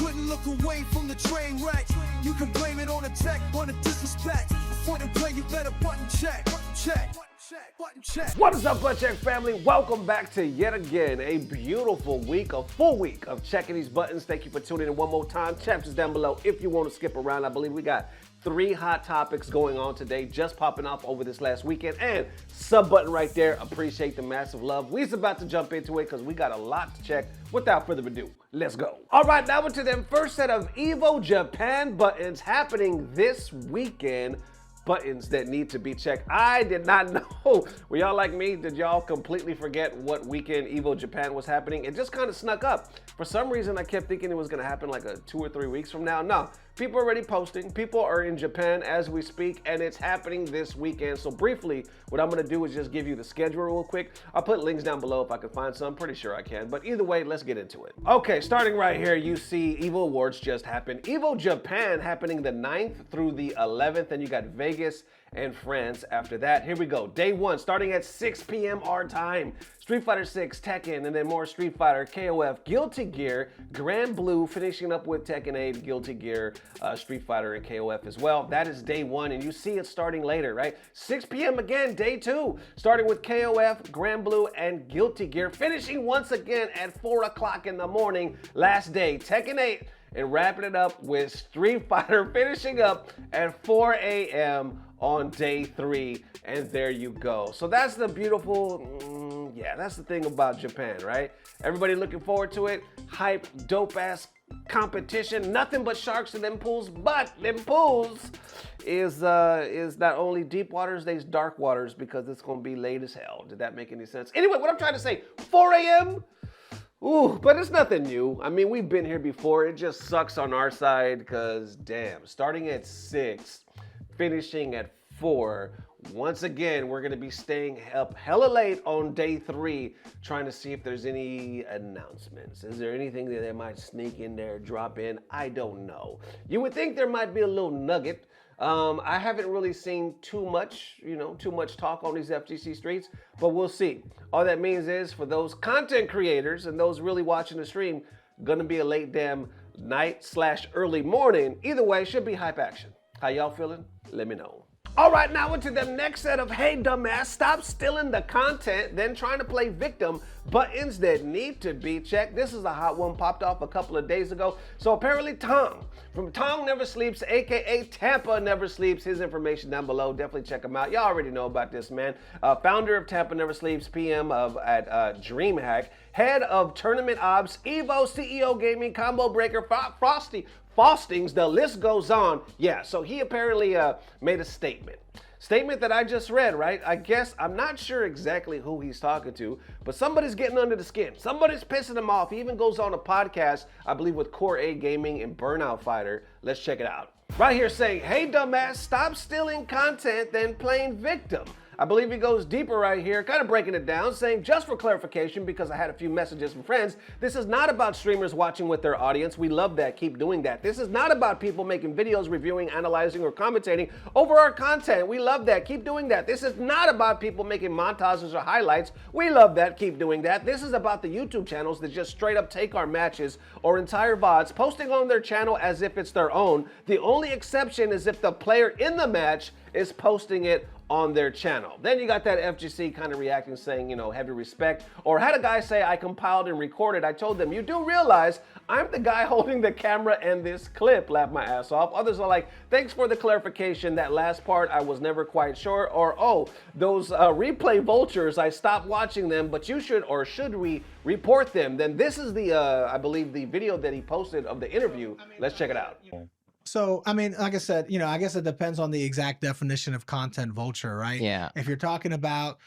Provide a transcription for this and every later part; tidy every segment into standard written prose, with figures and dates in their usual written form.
couldn't look away from the train wreck. You can blame it on the tech, on the disrespect. Point and play, you better button check. Button check. What is up, Butt Check family? Welcome back to yet again a beautiful week, a full week of checking these buttons. Thank you for tuning in one more time. Chapters down below if you want to skip around. I believe we got 3 hot topics going on today, just popping off over this last weekend. And sub button right there. Appreciate the massive love. We's about to jump into it because we got a lot to check. Without further ado, let's go. All right, now into them first set of EVO Japan buttons happening this weekend. Buttons that need to be checked. I did not know. Were y'all like me? Did y'all completely forget what weekend EVO Japan was happening? It just kind of snuck up. For some reason, I kept thinking it was gonna happen like 2 or 3 weeks from now. No, people are already posting. People are in Japan as we speak, and it's happening this weekend. So briefly, what I'm gonna do is just give you the schedule real quick. I'll put links down below if I can find some. Pretty sure I can, but either way, let's get into it. Okay, starting right here, you see EVO Awards just happened. EVO Japan happening the 9th through the 11th, and you got Vegas and France after that. Here we go. Day 1, starting at 6 p.m. our time. Street Fighter 6, Tekken, and then more Street Fighter, KOF, Guilty Gear, Grand Blue, finishing up with Tekken 8, Guilty Gear, Street Fighter, and KOF as well. That is day 1, and you see it starting later, right? 6 p.m. again, day 2, starting with KOF, Grand Blue, and Guilty Gear, finishing once again at 4 o'clock in the morning, last day, Tekken 8, and wrapping it up with Street Fighter, finishing up at 4 a.m. on day 3, and there you go. So that's the beautiful, that's the thing about Japan, right? Everybody looking forward to it. Hype, dope-ass competition. Nothing but sharks in them pools, but them pools is not only deep waters, there's dark waters because it's gonna be late as hell. Did that make any sense? Anyway, what I'm trying to say, 4 a.m.? Ooh, but it's nothing new. I mean, we've been here before. It just sucks on our side because, damn, starting at 6, finishing at 4. Once again, we're gonna be staying up hella late on day 3, trying to see if there's any announcements. Is there anything that they might sneak in there, drop in? I don't know. You would think there might be a little nugget. I haven't really seen too much talk on these FGC streets, but we'll see. All that means is for those content creators and those really watching the stream, gonna be a late damn night/early morning. Either way, should be hype action. How y'all feeling? Let me know. All right, now into the next set of, hey dumbass, stop stealing the content, then trying to play victim, buttons that need to be checked. This is a hot one, popped off a couple of days ago. So apparently Tong, from TongNeverSleeps, aka TampaNeverSleeps, his information down below, definitely check him out. Y'all already know about this, man. Founder of TampaNeverSleeps, PM at DreamHack, head of Tournament Ops, EVO, CEO Gaming, Combo Breaker, Fostings, the list goes on. Yeah, so he apparently made a statement that I just read, right? I guess, I'm not sure exactly who he's talking to, but somebody's getting under the skin. Somebody's pissing him off. He even goes on a podcast, I believe with Core A Gaming and Burnout Fighter. Let's check it out. Right here saying, hey dumbass, stop stealing content, then playing victim. I believe he goes deeper right here, kind of breaking it down, saying, just for clarification, because I had a few messages from friends, this is not about streamers watching with their audience. We love that. Keep doing that. This is not about people making videos, reviewing, analyzing, or commentating over our content. We love that. Keep doing that. This is not about people making montages or highlights. We love that. Keep doing that. This is about the YouTube channels that just straight up take our matches or entire VODs, posting on their channel as if it's their own. The only exception is if the player in the match is posting it on their channel. Then you got that FGC kind of reacting, saying, heavy respect. Or had a guy say, I compiled and recorded. I told them, you do realize I'm the guy holding the camera and this clip. Laugh my ass off. Others are like, thanks for the clarification. That last part, I was never quite sure. Or, oh, those replay vultures, I stopped watching them, but you should, or should we report them? Then this is the, I believe, the video that he posted of the interview. Let's check it out. So, I mean, like I said, I guess it depends on the exact definition of content vulture, right? Yeah. If you're talking about,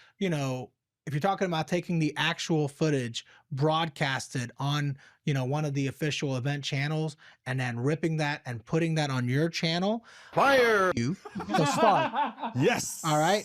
taking the actual footage, broadcasted on, one of the official event channels, and then ripping that and putting that on your channel. Fire! You to start. Yes! All right?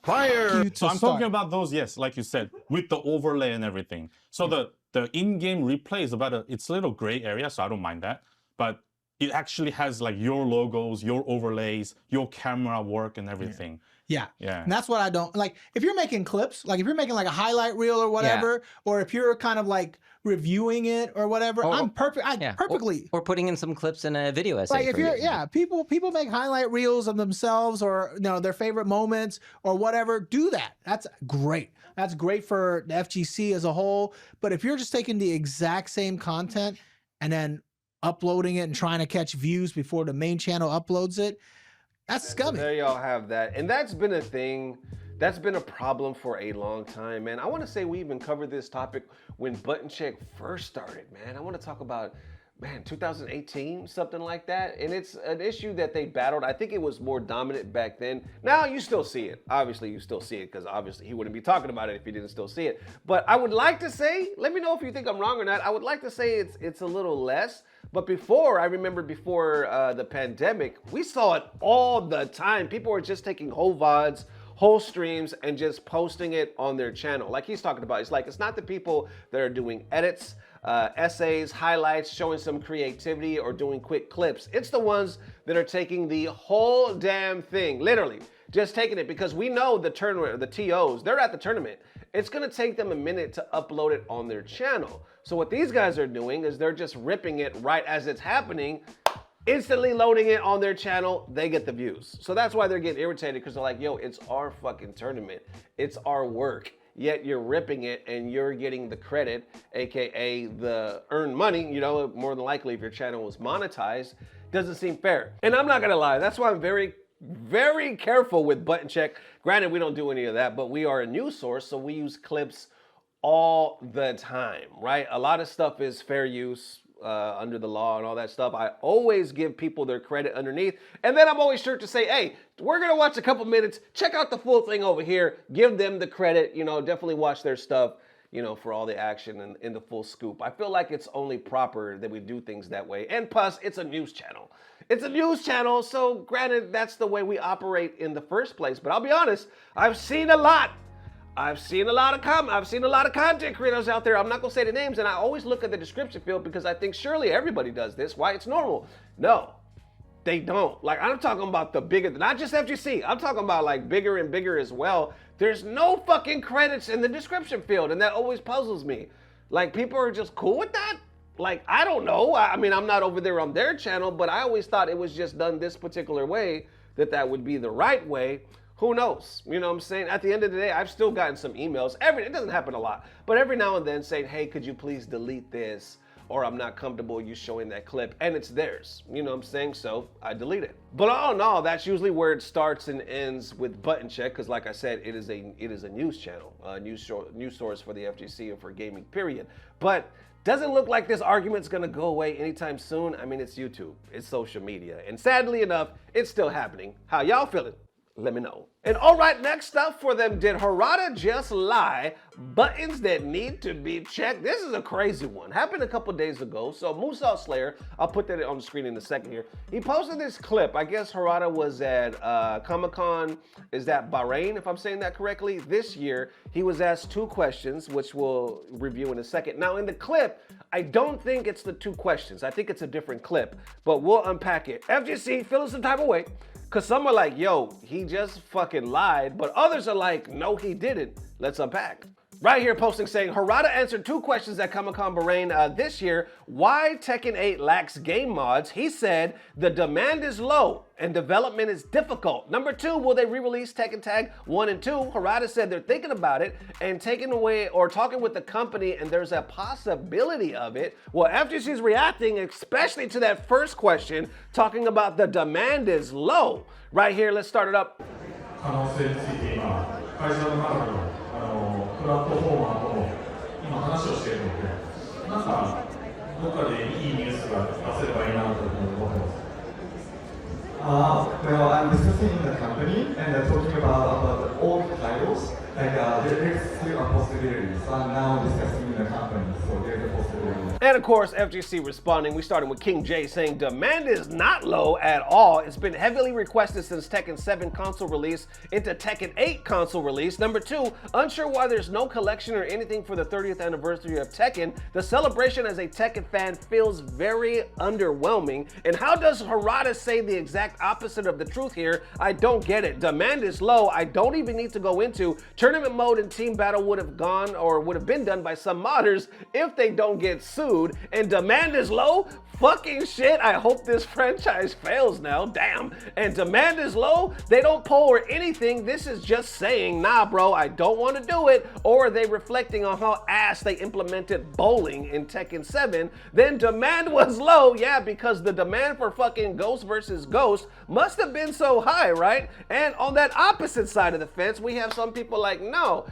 Fire! So I'm talking about those, yes, like you said, with the overlay and everything. So the in-game replay is it's a little gray area, so I don't mind that. But it actually has like your logos, your overlays, your camera work and everything. Yeah. Yeah. And that's what I don't like. If you're making clips, like if you're making like a highlight reel or whatever, or if you're kind of like reviewing it or whatever, I'm perfect. Perfectly. Or putting in some clips in a video essay. Like if you're, people make highlight reels of themselves or their favorite moments or whatever. Do that. That's great. That's great for the FGC as a whole. But if you're just taking the exact same content and then uploading it and trying to catch views before the main channel uploads it, that's scummy. So there y'all have that. And that's been a thing. That's been a problem for a long time, man. I want to say we even covered this topic when Button Check first started, man. I want to talk about, 2018, something like that. And it's an issue that they battled. I think it was more dominant back then. Now you still see it. Obviously, you still see it because obviously he wouldn't be talking about it if he didn't still see it. But I would like to say, let me know if you think I'm wrong or not. I would like to say it's a little less. But I remember before the pandemic, we saw it all the time. People were just taking whole VODs, whole streams, and just posting it on their channel. Like he's talking about, it's not the people that are doing edits, essays, highlights, showing some creativity, or doing quick clips. It's the ones that are taking the whole damn thing, literally, just taking it, because we know the tournament, the TOs, they're at the tournament. It's gonna take them a minute to upload it on their channel. So what these guys are doing is they're just ripping it right as it's happening, instantly loading it on their channel, they get the views. So that's why they're getting irritated, because they're like, yo, it's our fucking tournament. It's our work. Yet you're ripping it and you're getting the credit, AKA the earned money, more than likely if your channel was monetized. Doesn't seem fair. And I'm not gonna lie, that's why I'm very, very careful with Button Check. Granted, we don't do any of that, but we are a news source, so we use clips all the time, right? A lot of stuff is fair use, under the law and all that stuff. I always give people their credit underneath. And then I'm always sure to say, hey, we're going to watch a couple minutes. Check out the full thing over here. Give them the credit. Definitely watch their stuff, for all the action and in the full scoop. I feel like it's only proper that we do things that way. And plus, it's a news channel. It's a news channel. So granted, that's the way we operate in the first place. But I'll be honest, I've seen a lot of content creators out there. I'm not gonna say the names, and I always look at the description field because I think surely everybody does this. Why? It's normal. No, they don't. Like, I'm talking about the bigger, not just FGC. I'm talking about like bigger and bigger as well. There's no fucking credits in the description field, and that always puzzles me. Like, people are just cool with that? Like, I don't know. I mean, I'm not over there on their channel, but I always thought it was just done this particular way, that would be the right way. Who knows? You know what I'm saying? At the end of the day, I've still gotten some emails. It doesn't happen a lot, but every now and then saying, hey, could you please delete this? Or I'm not comfortable you showing that clip, and it's theirs. You know what I'm saying? So I delete it. But all in all, that's usually where it starts and ends with Button Check, because like I said, it is a news channel, news source for the FGC and for gaming, period. But doesn't look like this argument's gonna go away anytime soon. I mean, it's YouTube, it's social media, and sadly enough, it's still happening. How y'all feeling? Let me know. And all right, next up for them, did Harada just lie? Buttons that need to be checked. This is a crazy one. Happened a couple days ago. So Moonsault Slayer, I'll put that on the screen in a second here. He posted this clip. I guess Harada was at Comic-Con, is that Bahrain, if I'm saying that correctly? This year, he was asked 2 questions, which we'll review in a second. Now in the clip, I don't think it's the 2 questions. I think it's a different clip, but we'll unpack it. FGC, feeling some type of way. Because some are like, yo, he just fucking lied. But others are like, no, he didn't. Let's unpack. Right here posting saying, Harada answered 2 questions at Comic-Con Bahrain this year. Why Tekken 8 lacks game mods? He said, the demand is low and development is difficult. Number 2, will they re-release Tekken Tag 1 and 2? Harada said they're thinking about it and taking away or talking with the company, and there's a possibility of it. Well, FGC's reacting, especially to that first question, talking about the demand is low. Right here, let's start it up. 可能性について今、会社の中でもプラットフォーマーとも今話をしているので、なんかどっかでいいニュースが出せればいいなと思ってます。Well, I'm discussing in the company and talking about old titles. Like there's still a possibility. So I'm now discussing the company, so there's a possibility. And of course, FGC responding, we started with King J saying, demand is not low at all. It's been heavily requested since Tekken 7 console release into Tekken 8 console release. Number 2, unsure why there's no collection or anything for the 30th anniversary of Tekken. The celebration as a Tekken fan feels very underwhelming. And how does Harada say the exact opposite of the truth here? I don't get it. Demand is low. I don't even need to go into tournament mode and team battle would have gone or would have been done by some modders if they don't get sued. And demand is low? Fucking shit, I hope this franchise fails now, damn. And demand is low? They don't poll or anything. This is just saying, nah bro, I don't want to do it. Or are they reflecting on how ass they implemented bowling in Tekken 7? Then demand was low, yeah, because the demand for fucking Ghost versus Ghost must have been so high, right? And on that opposite side of the fence, we have some people like, no,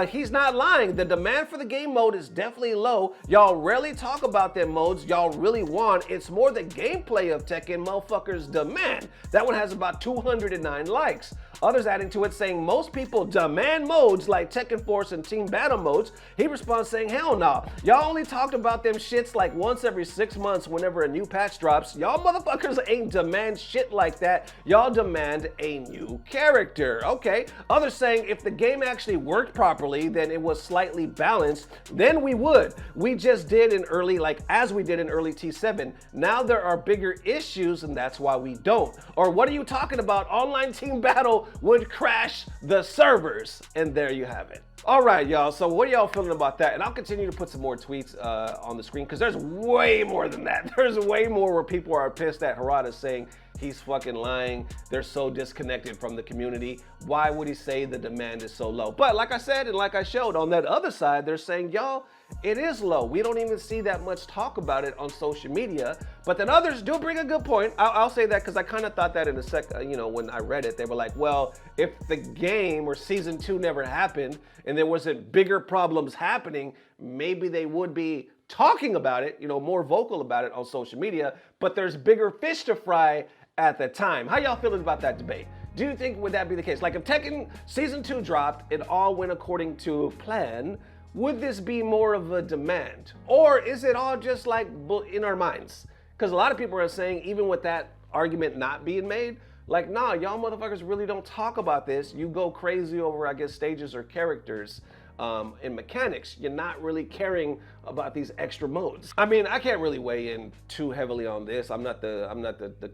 he's not lying. The demand for the game mode is definitely low. Y'all rarely talk about them modes y'all really want. It's more the gameplay of Tekken motherfuckers demand. That one has about 209 likes. Others adding to it saying most people demand modes like Tekken Force and Team Battle modes. He responds saying, hell no. Y'all only talked about them shits like once every 6 months whenever a new patch drops. Y'all motherfuckers ain't demand shit like that. Y'all demand a new character. Okay. Others saying if the game actually worked properly, then it was slightly balanced, then we would. We just did in early, like as we did in early T7. Now there are bigger issues and that's why we don't. Or what are you talking about? Online team battle would crash the servers. And there you have it. All right, y'all. So what are y'all feeling about that? And I'll continue to put some more tweets on the screen because there's way more than that. There's way more where people are pissed at Harada saying he's fucking lying. They're so disconnected from the community. Why would he say the demand is so low? But like I said, and like I showed on that other side, they're saying, y'all, it is low. We don't even see that much talk about it on social media. But then others do bring a good point. I'll say that because I kind of thought that in a sec, when I read it, they were like, well, if the game or season 2 never happened and there wasn't bigger problems happening, maybe they would be talking about it, more vocal about it on social media, but there's bigger fish to fry at the time. How y'all feeling about that debate? Do you think would that be the case? Like if Tekken season 2 dropped, it all went according to plan, would this be more of a demand? Or is it all just like in our minds? Because a lot of people are saying, even with that argument not being made, like, nah, y'all motherfuckers really don't talk about this. You go crazy over, I guess, stages or characters and mechanics. You're not really caring about these extra modes. I mean, I can't really weigh in too heavily on this. I'm not the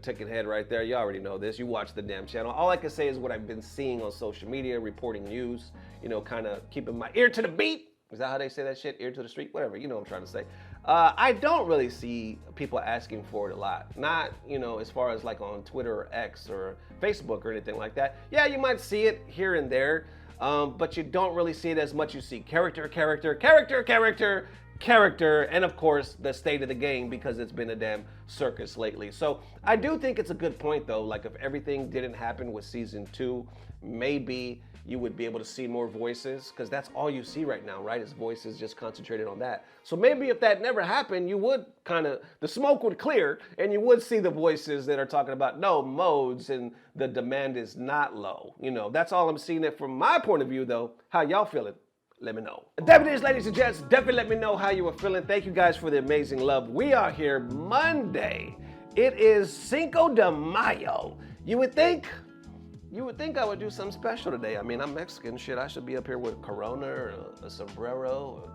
Tekken head right there. You already know this. You watch the damn channel. All I can say is what I've been seeing on social media, reporting news, kind of keeping my ear to the beat. Is that how they say that shit? Ear to the street? Whatever, you know what I'm trying to say. I don't really see people asking for it a lot. Not, as far as like on Twitter or X or Facebook or anything like that. Yeah, you might see it here and there, but you don't really see it as much. You see character, and of course the state of the game because it's been a damn circus lately. So I do think it's a good point though. Like if everything didn't happen with season 2, maybe you would be able to see more voices because that's all you see right now, right? Is voices just concentrated on that. So maybe if that never happened, you would the smoke would clear and you would see the voices that are talking about no modes and the demand is not low. That's all I'm seeing it from my point of view though. How y'all feeling? Let me know. That is, ladies and gents, definitely let me know how you were feeling. Thank you guys for the amazing love. We are here Monday. It is Cinco de Mayo. You would think I would do something special today. I mean, I'm Mexican, shit. I should be up here with Corona or a sombrero, or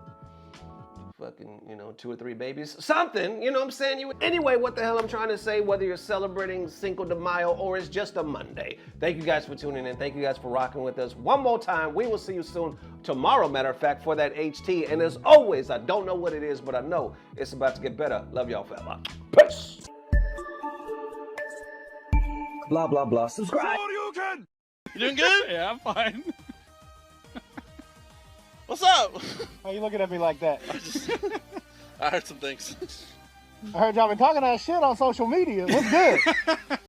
fucking, 2 or 3 babies. Something, you know what I'm saying? Anyway, what the hell I'm trying to say, whether you're celebrating Cinco de Mayo or it's just a Monday. Thank you guys for tuning in. Thank you guys for rocking with us. One more time, we will see you soon tomorrow, matter of fact, for that HT. And as always, I don't know what it is, but I know it's about to get better. Love y'all, fella. Peace. Blah, blah, blah. Subscribe. You doing good? Yeah, I'm fine. What's up? Why are you looking at me like that? I heard some things. I heard y'all been talking that shit on social media. What's good?